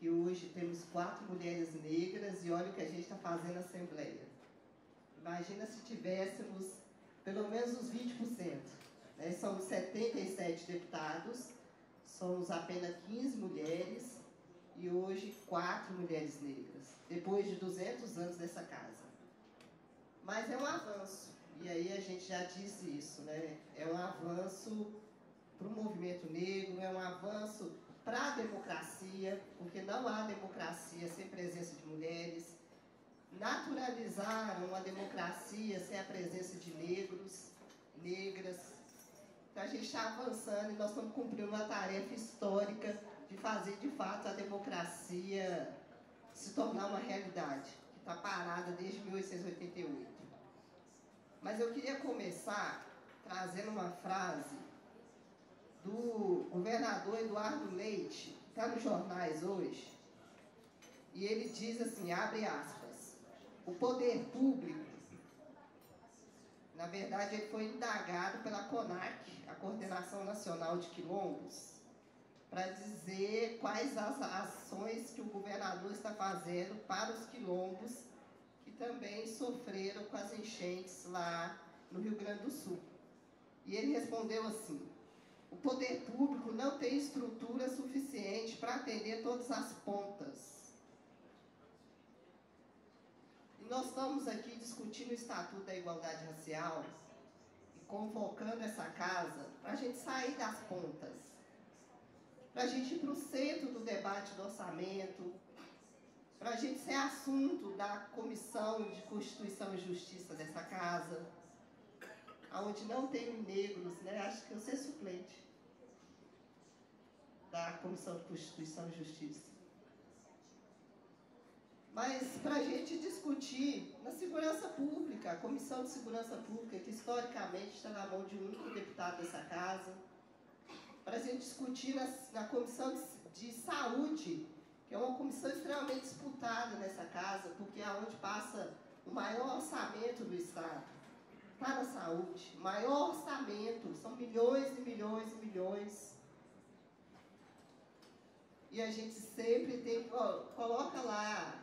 que hoje temos 4 mulheres negras e olha o que a gente está fazendo na Assembleia. Imagina se tivéssemos pelo menos os 20%. Né? Somos 77 deputados, somos apenas 15 mulheres e hoje 4 mulheres negras, depois de 200 anos dessa casa. Mas é um avanço, e aí a gente já disse isso, né? É um avanço para o movimento negro, é um avanço para a democracia, porque não há democracia sem presença de mulheres. Naturalizaram a democracia sem a presença de negros, negras. Então a gente está avançando e nós estamos cumprindo uma tarefa histórica de fazer de fato a democracia se tornar uma realidade, que está parada desde 1888. Mas eu queria começar trazendo uma frase do governador Eduardo Leite, que está nos jornais hoje, e ele diz assim, abre aspas, o poder público, na verdade ele foi indagado pela CONAC, a Coordenação Nacional de Quilombos, para dizer quais as ações que o governador está fazendo para os quilombos que também sofreram com as enchentes lá no Rio Grande do Sul. E ele respondeu assim, o poder público não tem estrutura suficiente para atender todas as pontas. E nós estamos aqui discutindo o Estatuto da Igualdade Racial e convocando essa casa para a gente sair das pontas, para a gente ir para o centro do debate do orçamento, para a gente ser assunto da Comissão de Constituição e Justiça dessa casa, onde não tem negros, né? Acho que eu ser suplente da Comissão de Constituição e Justiça. Mas para a gente discutir na segurança pública, a Comissão de Segurança Pública, que historicamente está na mão de um único deputado dessa casa, para a gente discutir na Comissão de Saúde, que é uma comissão extremamente disputada nessa casa, porque é onde passa o maior orçamento do Estado. Está na saúde, maior orçamento, são milhões e milhões e milhões. E a gente sempre tem, coloca lá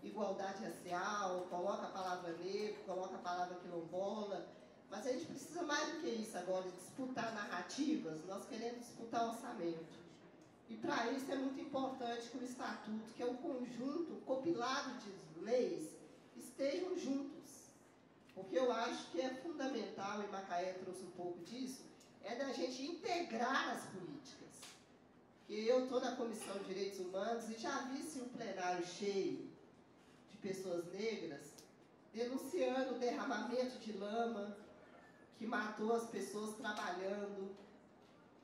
igualdade racial, coloca a palavra negro, coloca a palavra quilombola, mas a gente precisa mais do que isso agora, disputar narrativas, nós queremos disputar orçamento. E para isso é muito importante que o Estatuto, que é um conjunto compilado de leis, estejam juntos. Porque eu acho que é fundamental, e Macaé trouxe um pouco disso, é da gente integrar as políticas. Porque eu estou na Comissão de Direitos Humanos e já vi um plenário cheio de pessoas negras denunciando o derramamento de lama que matou as pessoas trabalhando.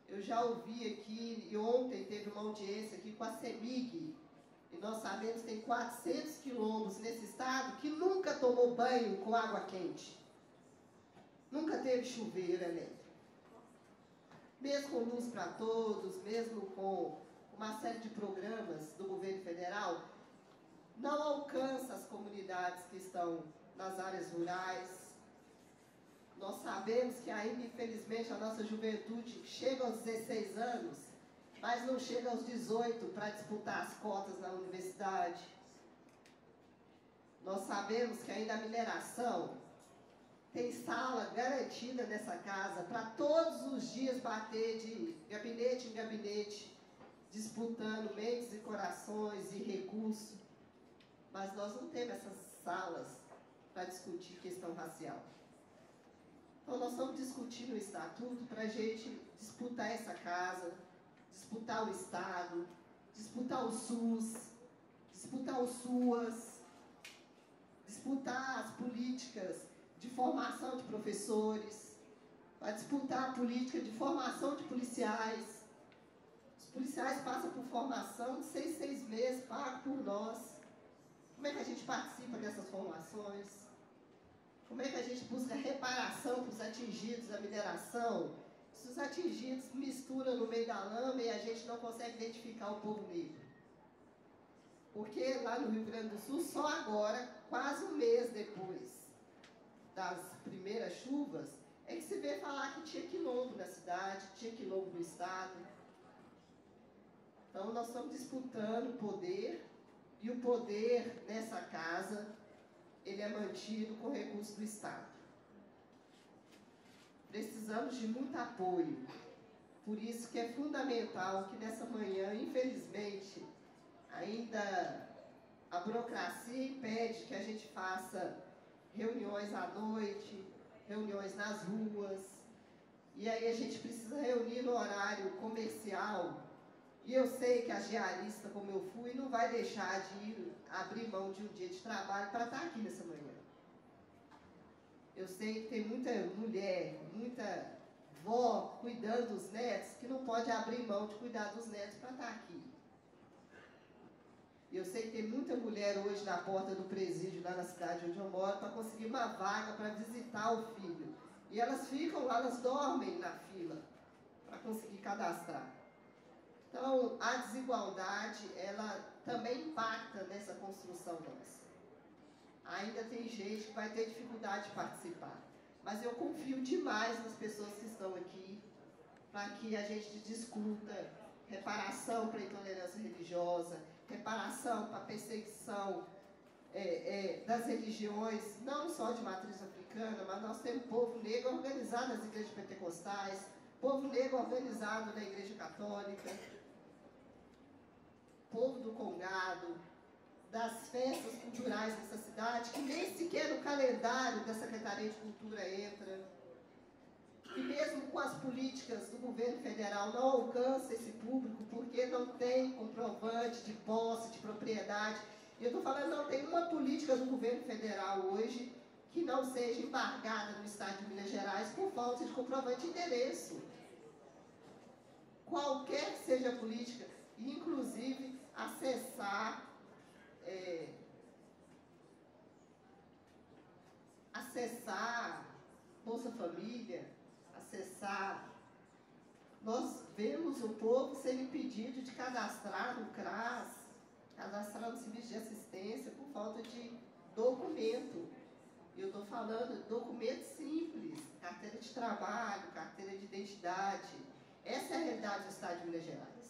Eu já ouvi aqui, e ontem teve uma audiência aqui com a CEMIG, e nós sabemos que tem 400 quilombos nesse estado que nunca tomou banho com água quente. Nunca teve chuveiro elétrico. Mesmo com luz para todos, mesmo com uma série de programas do governo federal, não alcança as comunidades que estão nas áreas rurais. Nós sabemos que ainda, infelizmente, a nossa juventude chega aos 16 anos, mas não chega aos 18 para disputar as cotas na universidade. Nós sabemos que ainda a mineração tem sala garantida nessa casa para todos os dias bater de gabinete em gabinete, disputando mentes e corações e recursos. Mas nós não temos essas salas para discutir questão racial. Então nós estamos discutindo o Estatuto para a gente disputar essa casa, disputar o Estado, disputar o SUS, disputar o SUAS, disputar as políticas de formação de professores, para disputar a política de formação de policiais. Os policiais passam por formação de 6 meses, pago por nós. Como é que a gente participa dessas formações? Como é que a gente busca reparação para os atingidos da mineração? Se os atingidos misturam no meio da lama e a gente não consegue identificar o povo negro. Porque lá no Rio Grande do Sul, só agora, quase um mês depois das primeiras chuvas, é que se vê falar que tinha quilombo na cidade, tinha quilombo no estado. Então, nós estamos disputando o poder, e o poder nessa casa, ele é mantido com recursos do Estado. Precisamos de muito apoio. Por isso que é fundamental que nessa manhã, infelizmente, ainda a burocracia impede que a gente faça reuniões à noite, reuniões nas ruas, e aí a gente precisa reunir no horário comercial. E eu sei que a diarista, como eu fui, não vai deixar de abrir mão de um dia de trabalho para estar aqui nessa manhã. Eu sei que tem muita mulher, muita vó cuidando dos netos, que não pode abrir mão de cuidar dos netos para estar aqui. Eu sei que tem muita mulher hoje na porta do presídio, lá na cidade onde eu moro, para conseguir uma vaga para visitar o filho. E elas ficam lá, elas dormem na fila para conseguir cadastrar. Então, a desigualdade, ela também impacta nessa construção nossa. Ainda tem gente que vai ter dificuldade de participar. Mas eu confio demais nas pessoas que estão aqui, para que a gente discuta reparação para a intolerância religiosa, reparação para a perseguição das religiões, não só de matriz africana, mas nós temos povo negro organizado nas igrejas pentecostais, povo negro organizado na igreja católica, povo do Congado, das festas culturais dessa cidade, que nem sequer no calendário da Secretaria de Cultura entra, e mesmo com as políticas do governo federal não alcança esse público, porque não tem comprovante de posse, de propriedade. E eu estou falando, não tem uma política do governo federal hoje que não seja embargada no estado de Minas Gerais por falta de comprovante de endereço. Qualquer que seja a política, inclusive acessar Bolsa Família, acessar. Nós vemos o povo sendo impedido de cadastrar no CRAS, cadastrar no Serviço de Assistência por falta de documento. Eu estou falando de documento simples, carteira de trabalho, carteira de identidade. Essa é a realidade do Estado de Minas Gerais.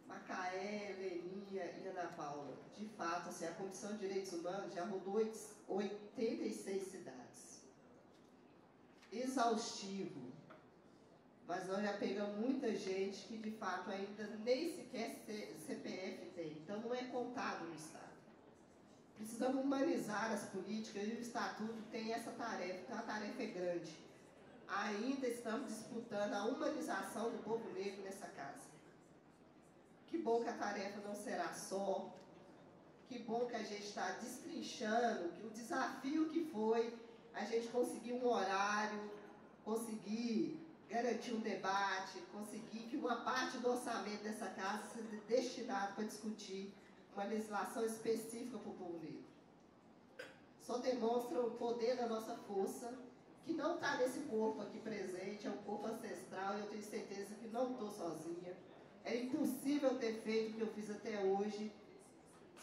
Macaé, Leninha e Ana Paula, de fato, assim, a Comissão de Direitos Humanos já rodou 86 cidades. Exaustivo, mas nós já pegamos muita gente que de fato ainda nem sequer CPF tem, então não é contado no Estado. Precisamos humanizar as políticas e o Estatuto tem essa tarefa, então a tarefa é grande. Ainda estamos disputando a humanização do povo negro nessa casa. Que bom que a tarefa não será só, que bom que a gente está destrinchando, que o desafio que foi a gente conseguir um horário, conseguir garantir um debate, conseguir que uma parte do orçamento dessa casa seja destinado para discutir uma legislação específica para o povo negro. Só demonstra o poder da nossa força, que não está nesse corpo aqui presente, é um corpo ancestral, e eu tenho certeza que não estou sozinha. Era impossível ter feito o que eu fiz até hoje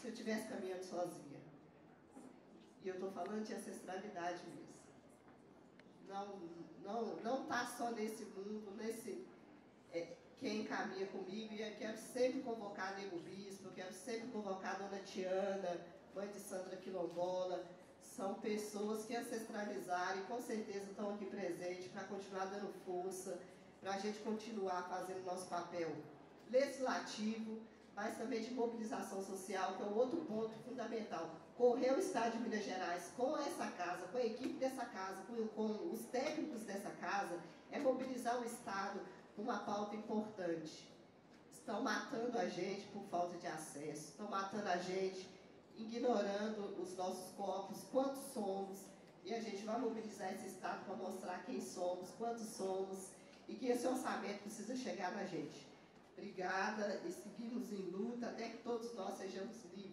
se eu estivesse caminhando sozinha. E eu estou falando de ancestralidade mesmo. Não está só nesse mundo, quem caminha comigo, e eu quero sempre convocar Nego Bispo, eu quero sempre convocar a Dona Tiana, mãe de Sandra Quilombola. São pessoas que ancestralizaram e com certeza estão aqui presentes para continuar dando força, para a gente continuar fazendo nosso papel legislativo, mas também de mobilização social, que é um outro ponto fundamental. Correr o Estado de Minas Gerais com essa casa, com a equipe dessa casa, com os técnicos dessa casa, é mobilizar o Estado com uma pauta importante. Estão matando a gente por falta de acesso, estão matando a gente ignorando os nossos corpos, quantos somos, e a gente vai mobilizar esse Estado para mostrar quem somos, quantos somos, e que esse orçamento precisa chegar na gente. Obrigada, e seguimos em luta até que todos nós sejamos livres.